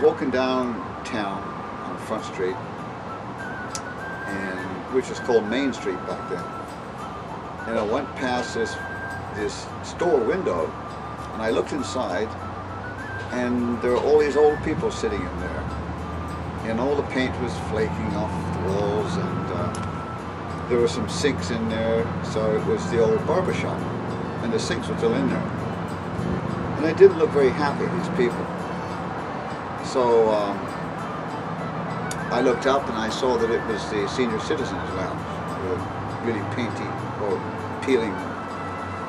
Walking downtown on Front Street, and which was called Main Street back then. And I went past this store window, and I looked inside, and there were all these old people sitting in there, and all the paint was flaking off the walls, and there were some sinks in there, so it was the old barber shop, and the sinks were still in there. And they didn't look very happy, these people. So I looked up and I saw that it was the Senior Citizens Lounge, with really painty or peeling.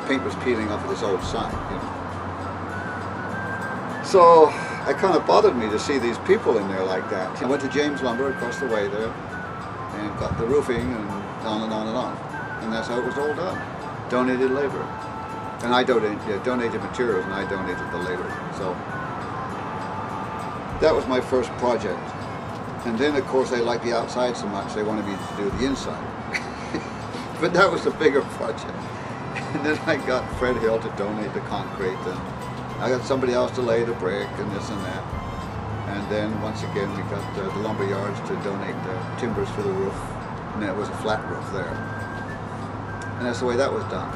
Paint was peeling off of this old sign, you know. So it kind of bothered me to see these people in there like that. I went to James Lumber across the way there and got the roofing and on and on and on. And that's how it was all done. Donated labor. And I donated materials, and I donated the labor. So that was my first project. And then of course they liked the outside so much they wanted me to do the inside. But that was a bigger project. And then I got Fred Hill to donate the concrete, and I got somebody else to lay the brick and this and that. And then once again we got the lumber yards to donate the timbers for the roof. And it was a flat roof there. And that's the way that was done.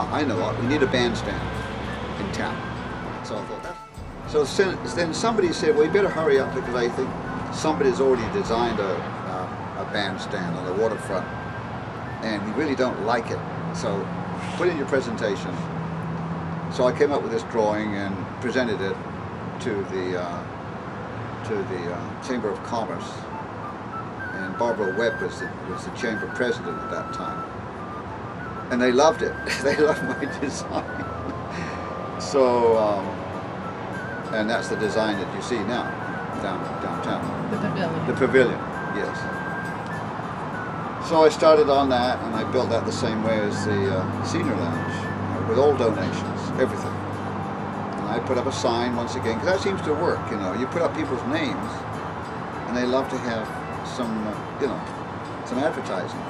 I know what, we need a bandstand in town. So I thought that. So then somebody said, well, you better hurry up, because I think somebody's already designed a bandstand on the waterfront, and we really don't like it. So put in your presentation. So I came up with this drawing and presented it to the Chamber of Commerce, and Barbara Webb was the chamber president at that time. And they loved it. They loved my design. So, and that's the design that you see now, downtown. The pavilion. The pavilion, yes. So I started on that, and I built that the same way as the senior lounge, with all donations, everything. And I put up a sign once again, because that seems to work, you know. You put up people's names, and they love to have some, you know, some advertising.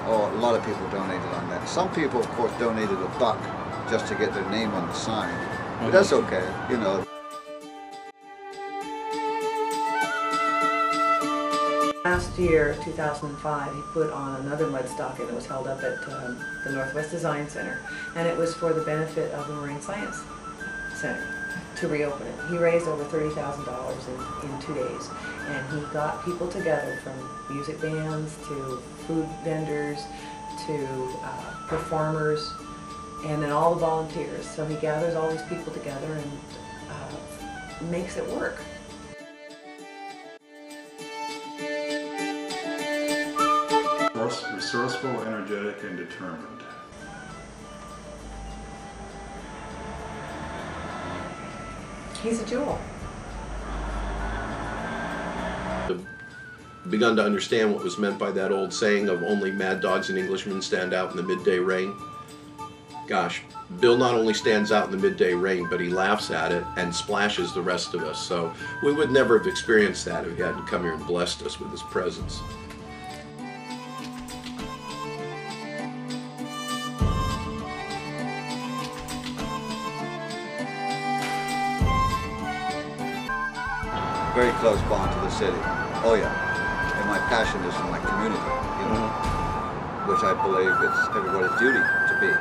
Oh, a lot of people donated on that. Some people, of course, donated $1 just to get their name on the sign. But that's okay, you know. Last year, 2005, he put on another mud stocking that was held up at the Northwest Design Center, and it was for the benefit of the Marine Science Center to reopen it. He raised over $30,000 in 2 days, and he got people together, from music bands to food vendors to performers, and then all the volunteers. So he gathers all these people together and makes it work. Resourceful, energetic, and determined. He's a jewel. I've begun to understand what was meant by that old saying of only mad dogs and Englishmen stand out in the midday rain. Gosh, Bill not only stands out in the midday rain, but he laughs at it and splashes the rest of us. So we would never have experienced that if he hadn't come here and blessed us with his presence. Very close bond to the city. Oh yeah. And my passion is for my community, you know, which I believe it's everybody's duty to be.